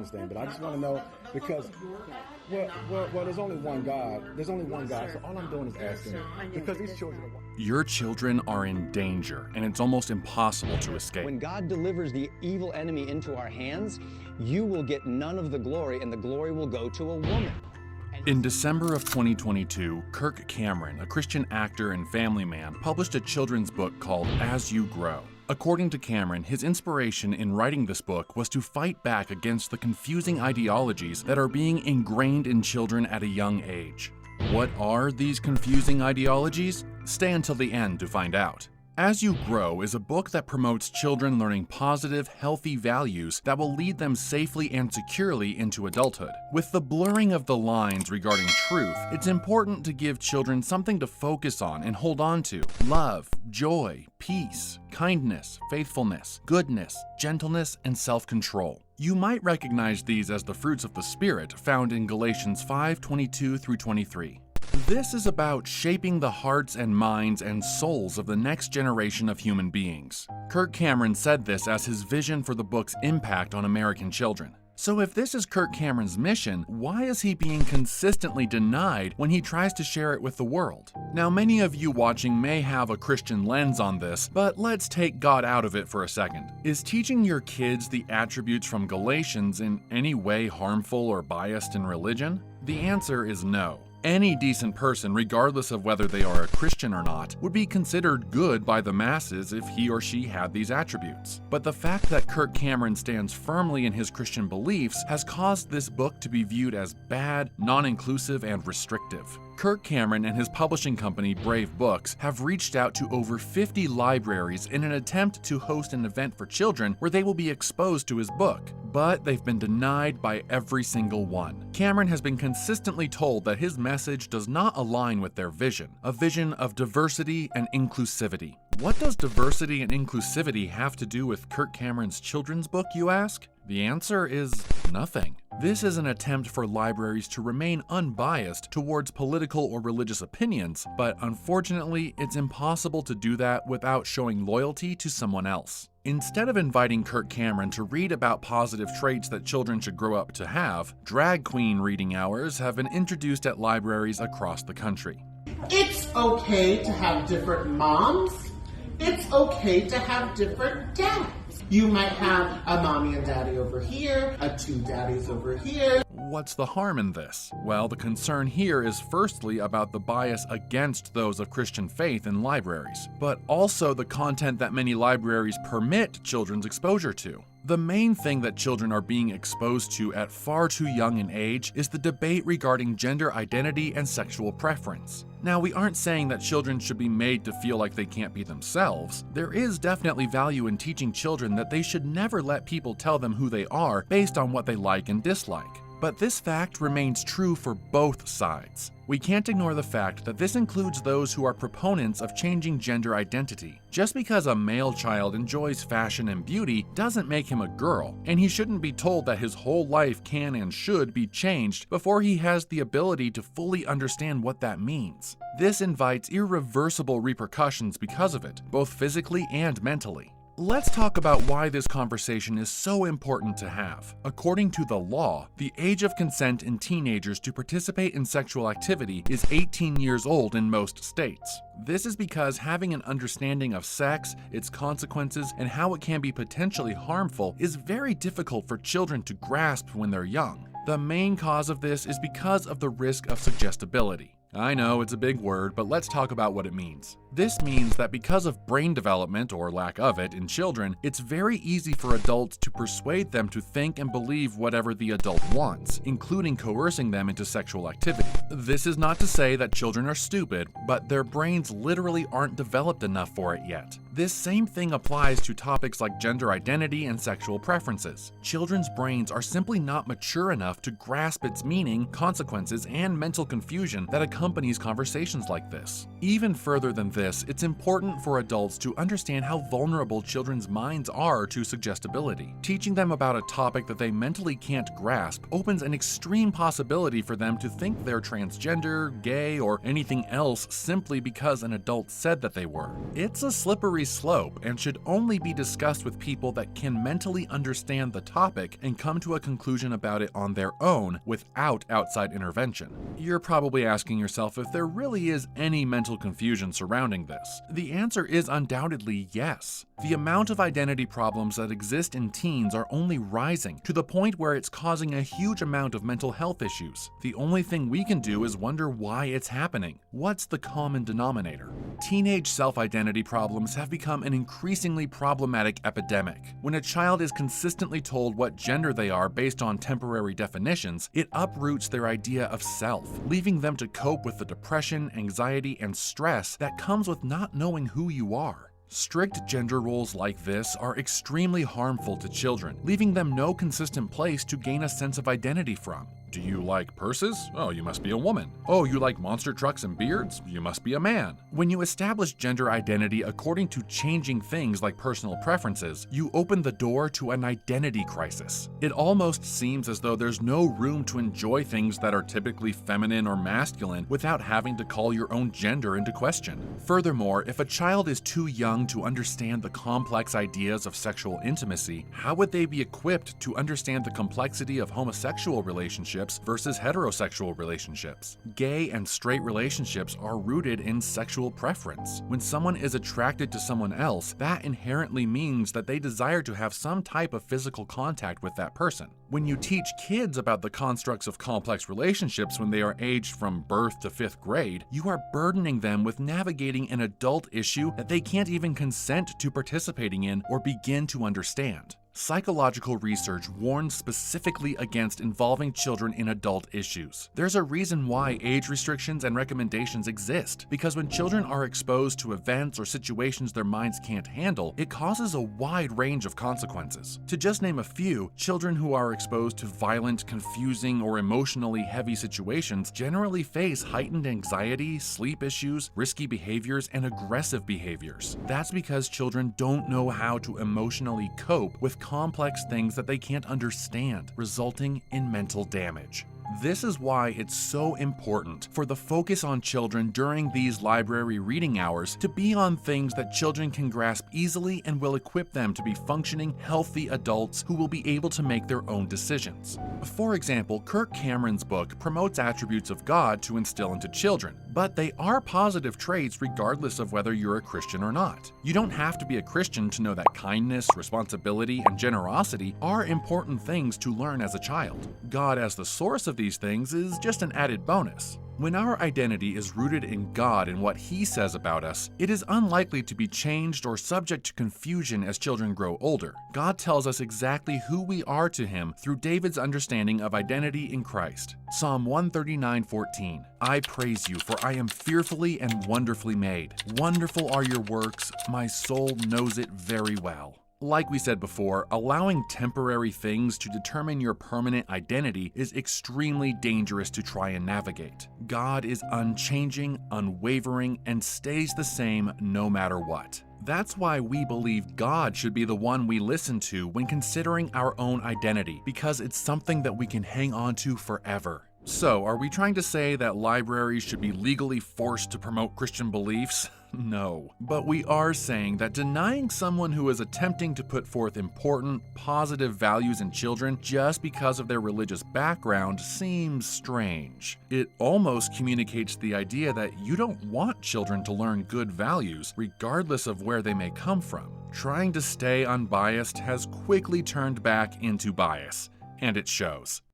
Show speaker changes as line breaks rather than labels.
understand, but I just want to know because, well, there's only one God. There's only one God, so all I'm doing is asking because these children are...
Your children are in danger, and it's almost impossible to escape.
When God delivers the evil enemy into our hands, you will get none of the glory, and the glory will go to a woman.
In December of 2022, Kirk Cameron, a Christian actor and family man, published a children's book called As You Grow. According to Cameron, his inspiration in writing this book was to fight back against the confusing ideologies that are being ingrained in children at a young age. What are these confusing ideologies? Stay until the end to find out. As You Grow is a book that promotes children learning positive, healthy values that will lead them safely and securely into adulthood. With the blurring of the lines regarding truth, it's important to give children something to focus on and hold on to: love, joy, peace, kindness, faithfulness, goodness, gentleness, and self-control. You might recognize these as the fruits of the Spirit found in Galatians 5:22 through 23. This is about shaping the hearts and minds and souls of the next generation of human beings. Kirk Cameron said this as his vision for the book's impact on American children. So if this is Kirk Cameron's mission, why is he being consistently denied when he tries to share it with the world? Now, many of you watching may have a Christian lens on this, but let's take God out of it for a second. Is teaching your kids the attributes from Galatians in any way harmful or biased in religion? The answer is no. Any decent person, regardless of whether they are a Christian or not, would be considered good by the masses if he or she had these attributes. But the fact that Kirk Cameron stands firmly in his Christian beliefs has caused this book to be viewed as bad, non-inclusive, and restrictive. Kirk Cameron and his publishing company, Brave Books, have reached out to over 50 libraries in an attempt to host an event for children where they will be exposed to his book, but they've been denied by every single one. Cameron has been consistently told that his message does not align with their vision, a vision of diversity and inclusivity. What does diversity and inclusivity have to do with Kirk Cameron's children's book, you ask? The answer is nothing. This is an attempt for libraries to remain unbiased towards political or religious opinions, but unfortunately, it's impossible to do that without showing loyalty to someone else. Instead of inviting Kirk Cameron to read about positive traits that children should grow up to have, drag queen reading hours have been introduced at libraries across the country.
It's okay to have different moms. It's okay to have different dads. You might have a mommy and daddy over here, two daddies over here.
What's the harm in this? Well, the concern here is firstly about the bias against those of Christian faith in libraries, but also the content that many libraries permit children's exposure to. The main thing that children are being exposed to at far too young an age is the debate regarding gender identity and sexual preference. Now, we aren't saying that children should be made to feel like they can't be themselves. There is definitely value in teaching children that they should never let people tell them who they are based on what they like and dislike. But this fact remains true for both sides. We can't ignore the fact that this includes those who are proponents of changing gender identity. Just because a male child enjoys fashion and beauty doesn't make him a girl, and he shouldn't be told that his whole life can and should be changed before he has the ability to fully understand what that means. This invites irreversible repercussions because of it, both physically and mentally. Let's talk about why this conversation is so important to have. According to the law, the age of consent in teenagers to participate in sexual activity is 18 years old in most states. This is because having an understanding of sex, its consequences, and how it can be potentially harmful is very difficult for children to grasp when they're young. The main cause of this is because of the risk of suggestibility. I know it's a big word, but let's talk about what it means. This means that because of brain development, or lack of it, in children, it's very easy for adults to persuade them to think and believe whatever the adult wants, including coercing them into sexual activity. This is not to say that children are stupid, but their brains literally aren't developed enough for it yet. This same thing applies to topics like gender identity and sexual preferences. Children's brains are simply not mature enough to grasp its meaning, consequences, and mental confusion that accompanies conversations like this. Even further than this, it's important for adults to understand how vulnerable children's minds are to suggestibility. Teaching them about a topic that they mentally can't grasp opens an extreme possibility for them to think they're transgender, gay, or anything else simply because an adult said that they were. It's a slippery slippery slope and should only be discussed with people that can mentally understand the topic and come to a conclusion about it on their own without outside intervention. You're probably asking yourself if there really is any mental confusion surrounding this. The answer is undoubtedly yes. The amount of identity problems that exist in teens are only rising to the point where it's causing a huge amount of mental health issues. The only thing we can do is wonder why it's happening. What's the common denominator? Teenage self-identity problems have become an increasingly problematic epidemic. When a child is consistently told what gender they are based on temporary definitions, it uproots their idea of self, leaving them to cope with the depression, anxiety, and stress that comes with not knowing who you are. Strict gender roles like this are extremely harmful to children, leaving them no consistent place to gain a sense of identity from. Do you like purses? Oh, you must be a woman. Oh, you like monster trucks and beards? You must be a man. When you establish gender identity according to changing things like personal preferences, you open the door to an identity crisis. It almost seems as though there's no room to enjoy things that are typically feminine or masculine without having to call your own gender into question. Furthermore, if a child is too young to understand the complex ideas of sexual intimacy, how would they be equipped to understand the complexity of homosexual relationships versus heterosexual relationships? Gay and straight relationships are rooted in sexual preference. When someone is attracted to someone else, that inherently means that they desire to have some type of physical contact with that person. When you teach kids about the constructs of complex relationships when they are aged from birth to 5th grade, you are burdening them with navigating an adult issue that they can't even consent to participating in or begin to understand. Psychological research warns specifically against involving children in adult issues. There's a reason why age restrictions and recommendations exist, because when children are exposed to events or situations their minds can't handle, it causes a wide range of consequences. To just name a few, children who are exposed to violent, confusing, or emotionally heavy situations generally face heightened anxiety, sleep issues, risky behaviors, and aggressive behaviors. That's because children don't know how to emotionally cope with complex things that they can't understand, resulting in mental damage. This is why it's so important for the focus on children during these library reading hours to be on things that children can grasp easily and will equip them to be functioning, healthy adults who will be able to make their own decisions. For example, Kirk Cameron's book promotes attributes of God to instill into children, but they are positive traits regardless of whether you're a Christian or not. You don't have to be a Christian to know that kindness, responsibility, and generosity are important things to learn as a child. God as the source of these things is just an added bonus. When our identity is rooted in God and what He says about us, it is unlikely to be changed or subject to confusion as children grow older. God tells us exactly who we are to Him through David's understanding of identity in Christ. Psalm 139:14. I praise you, for I am fearfully and wonderfully made. Wonderful are your works, my soul knows it very well. Like we said before, allowing temporary things to determine your permanent identity is extremely dangerous to try and navigate. God is unchanging, unwavering, and stays the same no matter what. That's why we believe God should be the one we listen to when considering our own identity, because it's something that we can hang on to forever. So, are we trying to say that libraries should be legally forced to promote Christian beliefs? No. But we are saying that denying someone who is attempting to put forth important, positive values in children just because of their religious background seems strange. It almost communicates the idea that you don't want children to learn good values, regardless of where they may come from. Trying to stay unbiased has quickly turned back into bias, and it shows.